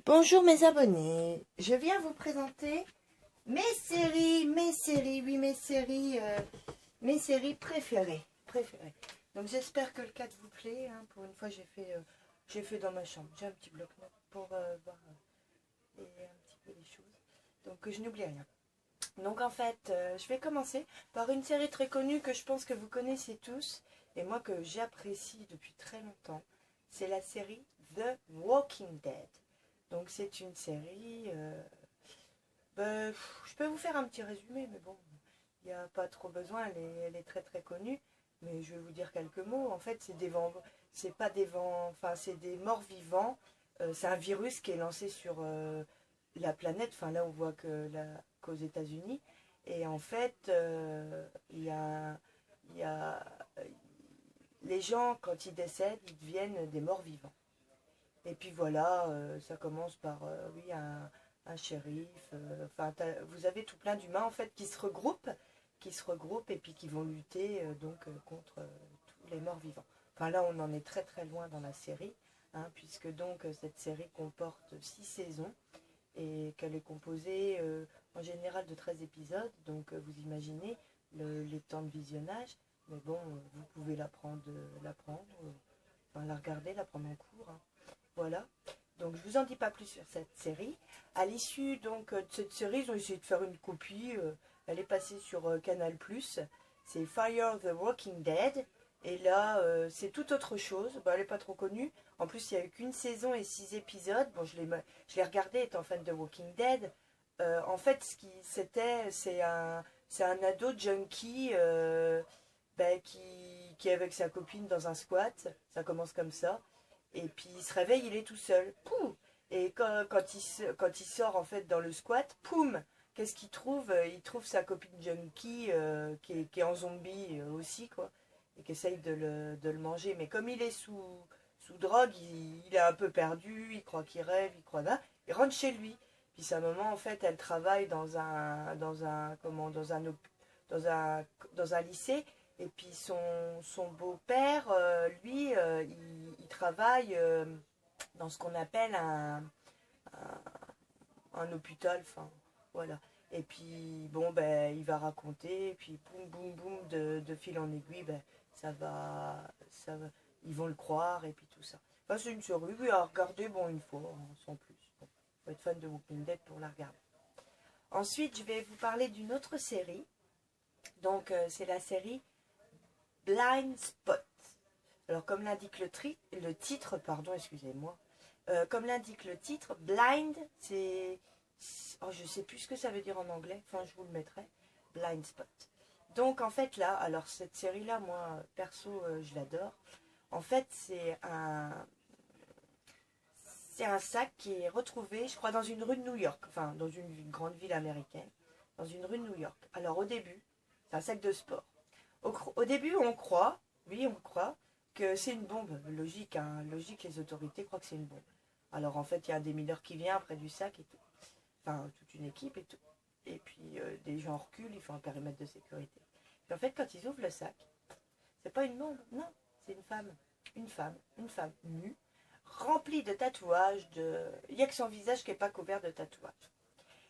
Bonjour mes abonnés, je viens vous présenter mes séries préférées. Donc j'espère que le cadre vous plaît. Pour une fois j'ai fait dans ma chambre. J'ai un petit bloc-notes pour voir un petit peu les choses. Donc que je n'oublie rien. Donc en fait, je vais commencer par une série très connue que je pense que vous connaissez tous et moi que j'apprécie depuis très longtemps. C'est la série The Walking Dead. Donc c'est une série, je peux vous faire un petit résumé, mais bon, il n'y a pas trop besoin, elle est très très connue, mais je vais vous dire quelques mots. En fait, c'est pas des vents, enfin c'est des morts vivants. C'est un virus qui est lancé sur la planète, enfin là on voit qu'aux États-Unis, et en fait, il y a les gens quand ils décèdent, ils deviennent des morts vivants. Et puis voilà, ça commence par oui, un shérif. Vous avez tout plein d'humains en fait qui se regroupent et puis qui vont lutter contre tous les morts vivants. Enfin là, on en est très très loin dans la série, puisque donc cette série comporte 6 saisons et qu'elle est composée en général de 13 épisodes. Donc vous imaginez les temps de visionnage. Mais bon, vous pouvez la regarder, la prendre en cours. Voilà. Donc je vous en dis pas plus sur cette série. À l'issue donc de cette série, ils ont essayé de faire une copie. Elle est passée sur Canal+. C'est Fire the Walking Dead. Et là, c'est tout autre chose. Bon, elle n'est pas trop connue. En plus, il n'y a eu qu'une saison et 6 épisodes. Bon, je l'ai regardé étant fan de Walking Dead. En fait, c'est un ado junkie qui est avec sa copine dans un squat. Ça commence comme ça. Et puis il se réveille, il est tout seul. Poum. Et quand il sort en fait dans le squat, poum, qu'est-ce qu'il trouve? Il trouve sa copine junkie qui est en zombie aussi, quoi. Et qui essaye de le manger. Mais comme il est sous drogue, il est un peu perdu, il croit qu'il rêve, il croit là. Il rentre chez lui. Puis sa maman, en fait, elle travaille dans un lycée. Et puis son beau-père, lui, il travaille dans ce qu'on appelle un hôpital, enfin voilà. Et puis bon, ben il va raconter, et puis boum boum boum, de fil en aiguille, ben ça va, ils vont le croire, et puis tout ça. Enfin, c'est une série oui, à regarder, bon, une fois, sans plus. Bon, faut être fan de Walking Dead pour la regarder. Ensuite, je vais vous parler d'une autre série. Donc, c'est la série Blind Spot. Alors, comme l'indique le titre, pardon, excusez-moi. Comme l'indique le titre, blind, c'est... Oh, je sais plus ce que ça veut dire en anglais. Enfin, je vous le mettrai. Blind Spot. Donc, en fait, là, alors cette série-là, moi, perso, je l'adore. En fait, c'est un sac qui est retrouvé, je crois, dans une rue de New York. Enfin, dans une grande ville américaine. Dans une rue de New York. Alors, au début, c'est un sac de sport. Au début, on croit que c'est une bombe. Logique, logique, les autorités croient que c'est une bombe. Alors en fait, il y a un démineur qui vient près du sac et tout. Enfin, toute une équipe et tout. Et puis des gens reculent, il faut un périmètre de sécurité. Et en fait, quand ils ouvrent le sac, c'est pas une bombe, non, c'est une femme. Une femme nue, remplie de tatouages. Il n'y a que son visage qui n'est pas couvert de tatouages.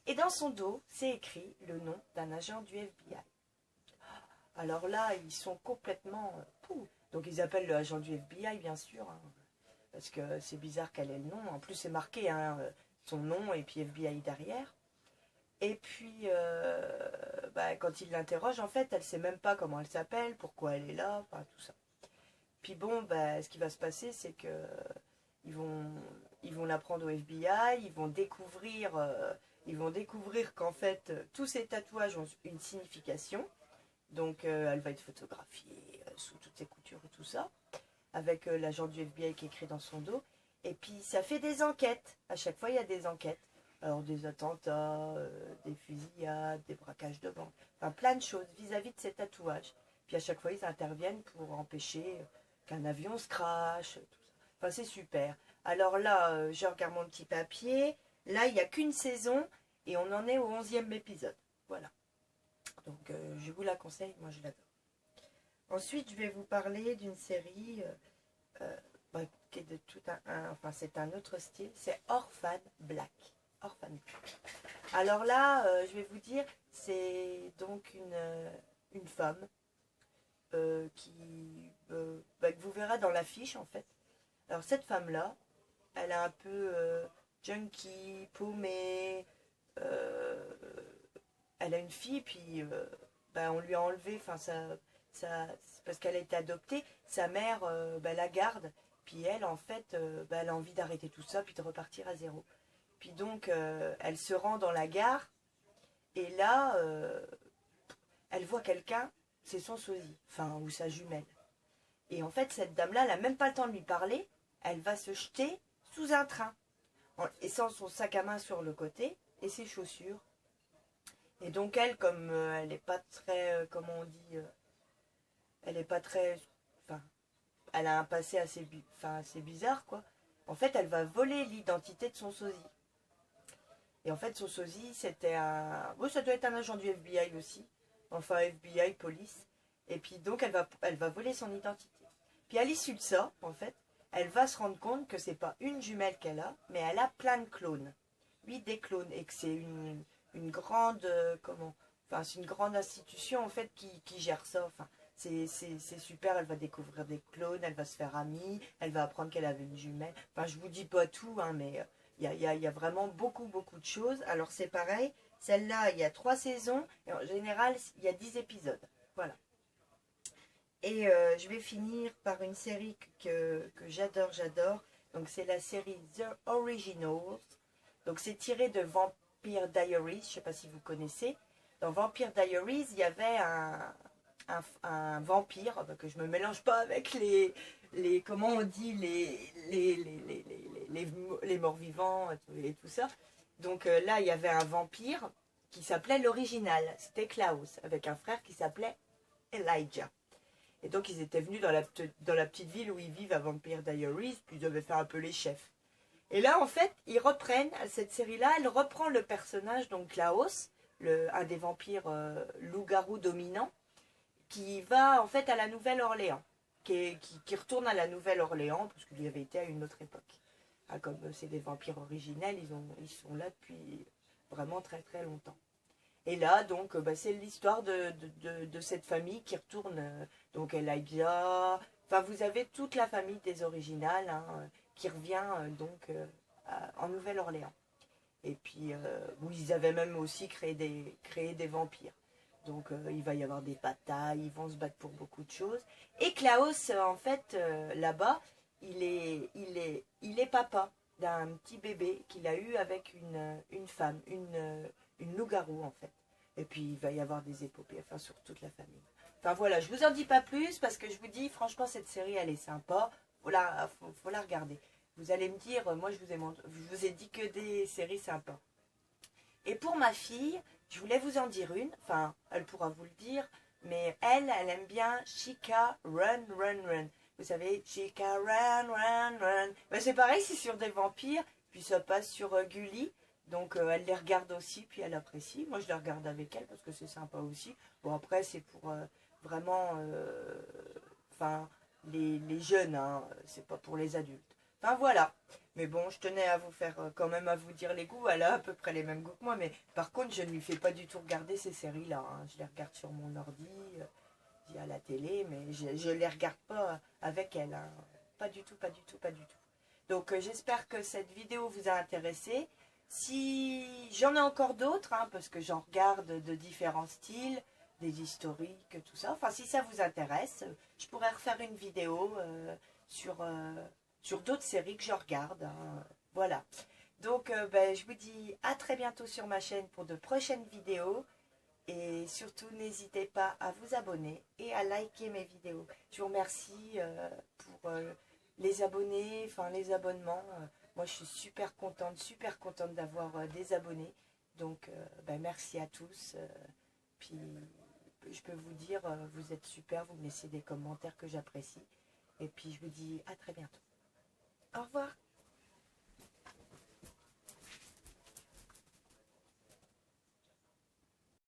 Et dans son dos, c'est écrit le nom d'un agent du FBI. Alors là, ils sont complètement... Donc ils appellent le agent du FBI, bien sûr, parce que c'est bizarre qu'elle ait le nom. En plus, c'est marqué son nom et puis FBI derrière. Et puis, quand ils l'interrogent, en fait, elle ne sait même pas comment elle s'appelle, pourquoi elle est là, enfin tout ça. Puis bon, ce qui va se passer, c'est que ils vont la prendre au FBI, ils vont découvrir qu'en fait, tous ces tatouages ont une signification. Donc elle va être photographiée sous toutes ses coutures et tout ça, avec l'agent du FBI qui est écrit dans son dos. Et puis ça fait des enquêtes. À chaque fois, il y a des enquêtes. Alors des attentats, des fusillades, des braquages de banque, enfin plein de choses vis-à-vis de ces tatouages. Puis à chaque fois, ils interviennent pour empêcher qu'un avion se crache, tout ça. Enfin, c'est super. Alors là, je regarde mon petit papier. Là, il n'y a qu'une saison et on en est au 11e épisode. Voilà. Donc je vous la conseille, moi je l'adore. Ensuite, je vais vous parler d'une série qui est de tout enfin c'est un autre style, c'est Orphan Black. Orphan Black. Alors là, je vais vous dire, c'est donc une femme que vous verrez dans l'affiche en fait. Alors cette femme-là, elle est un peu junkie, paumée, elle a une fille, puis on lui a enlevé, enfin parce qu'elle a été adoptée, sa mère la garde, puis elle en fait, elle a envie d'arrêter tout ça, puis de repartir à zéro. Puis donc elle se rend dans la gare, et là, elle voit quelqu'un, c'est son sosie, enfin, ou sa jumelle. Et en fait, cette dame-là, elle n'a même pas le temps de lui parler, elle va se jeter sous un train, en laissant son sac à main sur le côté, et ses chaussures. Et donc elle, comme elle n'est pas très, comment on dit, elle n'est pas très, enfin, elle a un passé assez bizarre, quoi. En fait, elle va voler l'identité de son sosie. Et en fait, son sosie, c'était un... Bon, ça doit être un agent du FBI aussi. Enfin, FBI, police. Et puis, donc, elle va voler son identité. Puis, à l'issue de ça, en fait, elle va se rendre compte que c'est pas une jumelle qu'elle a, mais elle a plein de clones. 8 des clones. Et que c'est une grande... c'est une grande institution, en fait, qui gère ça. Enfin, c'est super. Elle va découvrir des clones, elle va se faire amie, elle va apprendre qu'elle avait une jumelle. Enfin, je vous dis pas tout, hein, mais... Il y a vraiment beaucoup de choses. Alors c'est pareil, celle-là, il y a 3 saisons, et en général, il y a 10 épisodes. Voilà. Et je vais finir par une série que j'adore. Donc c'est la série The Originals. Donc c'est tiré de Vampire Diaries, je ne sais pas si vous connaissez. Dans Vampire Diaries, il y avait un vampire, que je ne me mélange pas avec comment on dit, les morts-vivants et tout ça. Donc là, il y avait un vampire qui s'appelait l'original, c'était Klaus, avec un frère qui s'appelait Elijah. Et donc, ils étaient venus dans la petite ville où ils vivent à Vampire Diaries, puis ils devaient faire un peu les chefs. Et là, en fait, ils reprennent, cette série-là, elle reprend le personnage, donc Klaus, un des vampires loup-garou dominants, qui va en fait à la Nouvelle-Orléans, qui retourne à la Nouvelle-Orléans, parce qu'il y avait été à une autre époque. Ah, comme c'est des vampires originels, ils sont là depuis vraiment très longtemps. Et là, donc, c'est l'histoire de cette famille qui retourne. Donc, Elijah. Enfin, vous avez toute la famille des originales hein, qui revient en Nouvelle-Orléans. Et puis, ils avaient même aussi créé des vampires. Donc, il va y avoir des batailles, ils vont se battre pour beaucoup de choses. Et Klaus, en fait, là-bas, il est papa d'un petit bébé qu'il a eu avec une femme, une loup-garou en fait. Et puis il va y avoir des épopées, enfin sur toute la famille. Enfin voilà, je vous en dis pas plus parce que je vous dis franchement cette série elle est sympa, faut la regarder. Vous allez me dire, moi je vous ai dit que des séries sympas. Et pour ma fille, je voulais vous en dire une, enfin elle pourra vous le dire, mais elle aime bien Chica Run. Vous savez, Chica Run. C'est pareil, c'est sur des vampires, puis ça passe sur Gulli. Donc elle les regarde aussi, puis elle apprécie. Moi je les regarde avec elle parce que c'est sympa aussi. Bon après c'est pour vraiment, les jeunes, hein, c'est pas pour les adultes. Enfin voilà. Mais bon, je tenais à vous faire quand même à vous dire les goûts. Elle a à peu près les mêmes goûts que moi, mais par contre je ne lui fais pas du tout regarder ces séries-là. Hein. Je les regarde sur mon ordi, à la télé, mais je les regarde pas avec elle. Hein. Pas du tout. Donc j'espère que cette vidéo vous a intéressé. Si j'en ai encore d'autres, hein, parce que j'en regarde de différents styles, des historiques, tout ça. Enfin, si ça vous intéresse, je pourrais refaire une vidéo sur d'autres séries que je regarde. Hein. Voilà. Donc, je vous dis à très bientôt sur ma chaîne pour de prochaines vidéos. Et surtout, n'hésitez pas à vous abonner et à liker mes vidéos. Je vous remercie pour les abonnés, enfin les abonnements. Moi, je suis super contente d'avoir des abonnés. Donc, merci à tous. Puis, je peux vous dire, vous êtes super. Vous me laissez des commentaires que j'apprécie. Et puis, je vous dis à très bientôt. Au revoir.